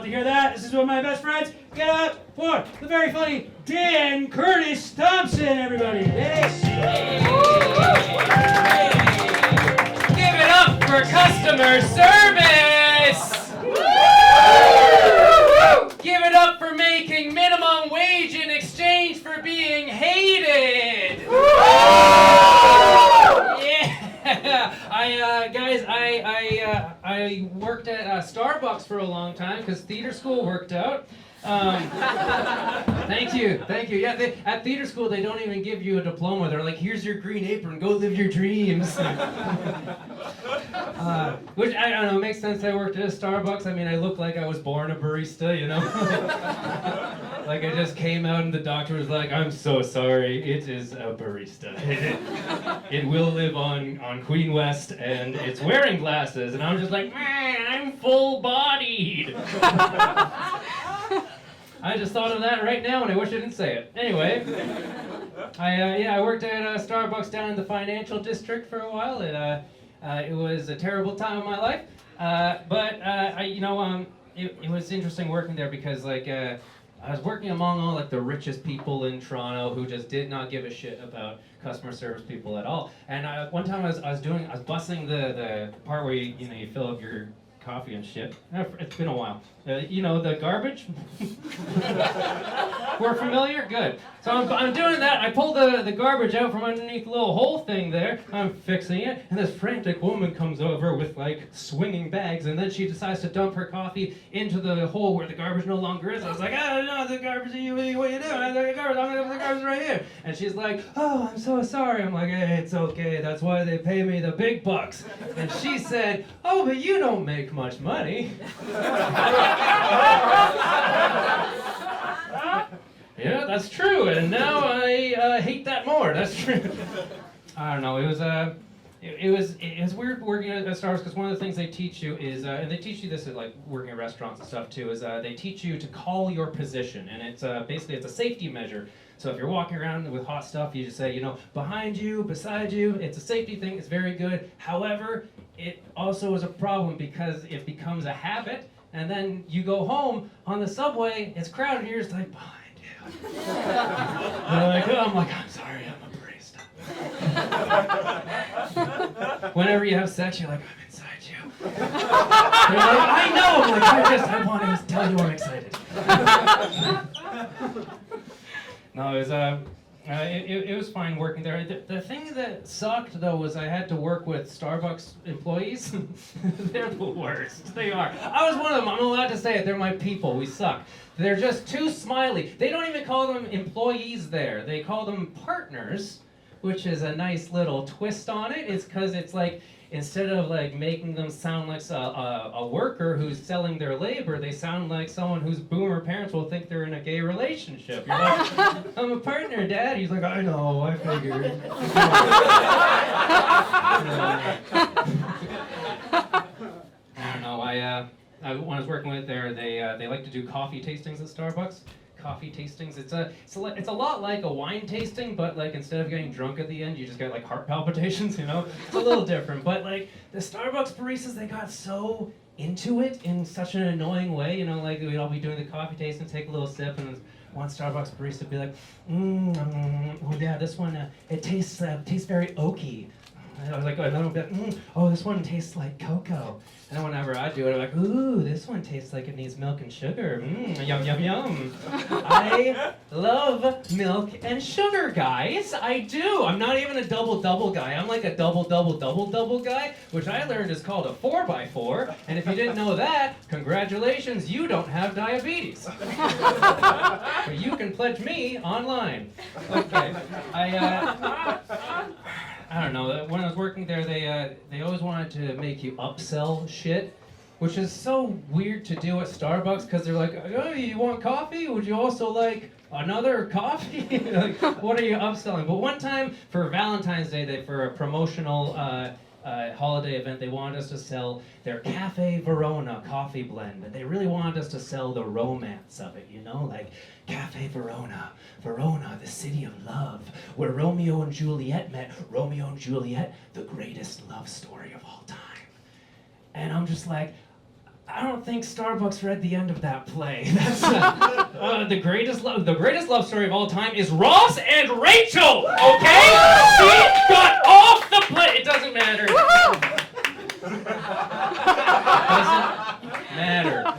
love to hear that. This is one of my best friends. Get up for the very funny Curtis Thompson, everybody. Yes. Give it up for customer service! Give it up for making minimum wage in exchange for being hated! Yeah! I worked at Starbucks for a long time because theater school worked out. Thank you. Yeah, at theater school they don't even give you a diploma. They're like, here's your green apron, go live your dreams. Which I don't know, makes sense. I worked at a Starbucks. I mean, I look like I was born a barista, you know. Like I just came out and the doctor was like, I'm so sorry, it is a barista. It will live on Queen West and it's wearing glasses. And I'm just like, man, I'm full-bodied. I just thought of that right now and I wish I didn't say it. Anyway, I worked at Starbucks down in the financial district for a while. It was a terrible time of my life, but it was interesting working there because I was working among all like the richest people in Toronto who just did not give a shit about customer service people at all. And one time I was bussing the part where you fill up your coffee and shit. It's been a while. The garbage? We're familiar? Good. So I'm doing that. I pull the garbage out from underneath the little hole thing there. I'm fixing it. And this frantic woman comes over with like swinging bags. And then she decides to dump her coffee into the hole where the garbage no longer is. I was like, no, the garbage, what are you doing? I'm going to put the garbage right here. And she's like, oh, I'm so sorry. I'm like, hey, it's okay. That's why they pay me the big bucks. And she said, oh, but you don't make much money. Yeah, that's true, and now I hate that more. That's true. I don't know. It was weird working at Starbucks because one of the things they teach you is, and they teach you this at like working at restaurants and stuff too, is they teach you to call your position, and it's basically it's a safety measure. So if you're walking around with hot stuff, you just say, behind you, beside you. It's a safety thing. It's very good. However, it also is a problem because it becomes a habit, and then you go home on the subway. It's crowded. You're just like behind you. I'm like, I'm sorry, I'm a barista. Whenever you have sex, you're like, I'm inside you. You're like, I know. I'm like, I want to tell you I'm excited. No, it was fine working there. The thing that sucked though was I had to work with Starbucks employees. They're the worst. They are. I was one of them. I'm allowed to say it. They're my people. We suck. They're just too smiley. They don't even call them employees there. They call them partners, which is a nice little twist on it. It's because it's like, instead of like making them sound like a worker who's selling their labor, they sound like someone whose boomer parents will think they're in a gay relationship. You're like, I'm a partner, Dad. He's like, I know, I figured. I don't know. When I was working with there, they like to do coffee tastings at Starbucks. Coffee tastings. It's a lot like a wine tasting, but like instead of getting drunk at the end, you just get like heart palpitations. It's a little different. But like the Starbucks baristas, they got so into it in such an annoying way. Like we'd all be doing the coffee tasting, take a little sip, and one Starbucks barista would be like, oh yeah, this one it tastes very oaky. And I was like, another one would be like, oh, this one tastes like cocoa. And then whenever I do it, I'm like, ooh, this one tastes like it needs milk and sugar. Yum, yum, yum. I love milk and sugar, guys. I do. I'm not even a double-double guy. I'm like a double-double-double-double guy, which I learned is called a 4x4. And if you didn't know that, congratulations, you don't have diabetes. But you can pledge me online. Okay. I don't know. When I was working there, they always wanted to make you upsell shit, which is so weird to do at Starbucks because they're like, oh, you want coffee? Would you also like another coffee? Like, what are you upselling? But one time for Valentine's Day, for a promotional holiday event, they wanted us to sell their Cafe Verona coffee blend. And they really wanted us to sell the romance of it, like Cafe Verona, Verona, the city of love, where Romeo and Juliet met. Romeo and Juliet, the greatest love story of all time. And I'm just like, I don't think Starbucks read the end of that play. That's the greatest love story of all time is Ross and Rachel. Okay, she got off the plane. It doesn't matter. Doesn't matter.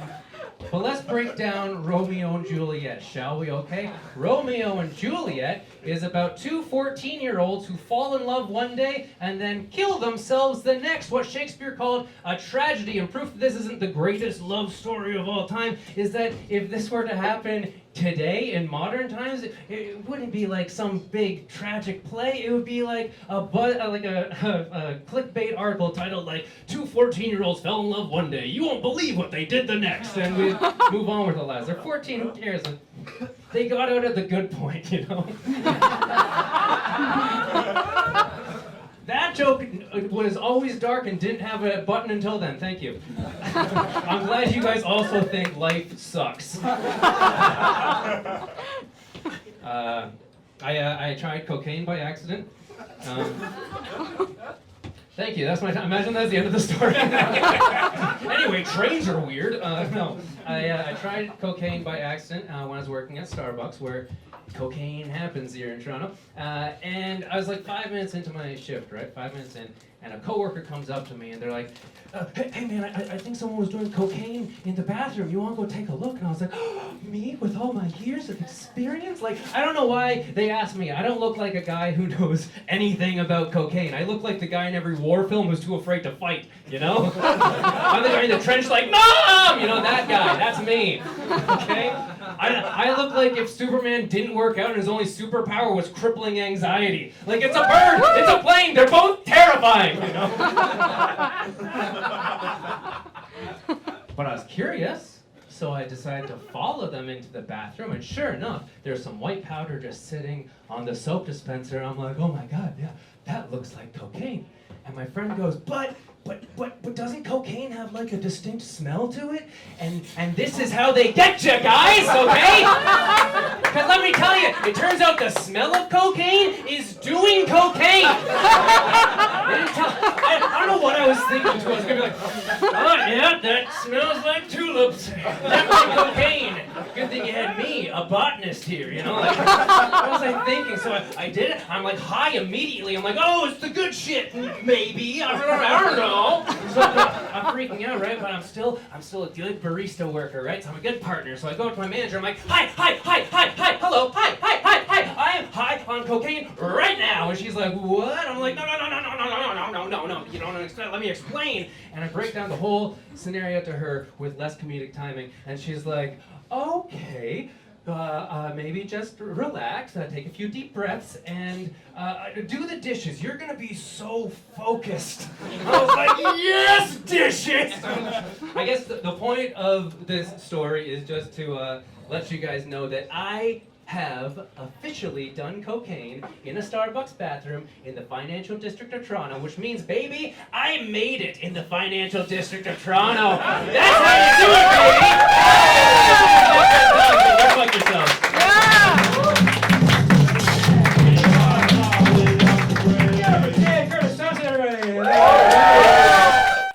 But let's break down Romeo and Juliet, shall we, okay? Romeo and Juliet is about two 14-year-olds who fall in love one day and then kill themselves the next. What Shakespeare called a tragedy. And proof that this isn't the greatest love story of all time is that if this were to happen today in modern times, it wouldn't be like some big tragic play. It would be like a clickbait article titled like two 14-year-olds fell in love one day. You won't believe what they did the next, and we move on with the lives. They're 14. Who cares? They got out at the good point, you know. That joke was always dark and didn't have a button until then. Thank you. I'm glad you guys also think life sucks. I tried cocaine by accident. Thank you. That's my time. Imagine that's the end of the story. Anyway, trains are weird. No, I tried cocaine by accident when I was working at Starbucks, where cocaine happens here in Toronto. And I was like 5 minutes into my shift, right? 5 minutes in, and a coworker comes up to me and they're like, hey man, I think someone was doing cocaine in the bathroom. You want to go take a look? And I was like, oh, me with all my years of experience? Like, I don't know why they asked me. I don't look like a guy who knows anything about cocaine. I look like the guy in every war film who's too afraid to fight, you know? I'm the guy in the trench like, Mom! You know, that guy. That's me. Okay? I look like if Superman didn't work out and his only superpower was crippling anxiety. Like, it's a bird, it's a plane, they're both terrifying, you know? But I was curious, so I decided to follow them into the bathroom, and sure enough, there's some white powder just sitting on the soap dispenser. I'm like, oh my God, yeah, that looks like cocaine. And my friend goes, but doesn't cocaine have like a distinct smell to it? And this is how they get you guys, okay? Because let me tell you, it turns out the smell of cocaine is doing cocaine. I don't know what I was thinking. I was going to be like, oh yeah, that smells like tulips. Definitely cocaine. Good thing you had me, a botanist here, you know? Like, what was I thinking? So I did it. I'm like high immediately. I'm like, oh, it's the good shit. Maybe. I don't know. So I'm freaking out, right? But I'm still a good barista worker, right? So I'm a good partner. So I go up to my manager. I'm like, hi, hello, hi. I am high on cocaine right now. And she's like, what? I'm like, no. You don't understand. Let me explain. And I break down the whole scenario to her with less comedic timing. And she's like, okay. Maybe just relax, take a few deep breaths, and do the dishes. You're gonna be so focused. I was like, yes, dishes! I guess the point of this story is just to let you guys know that I have officially done cocaine in a Starbucks bathroom in the financial district of Toronto, which means, baby, I made it in the financial district of Toronto. That's how you do it, baby!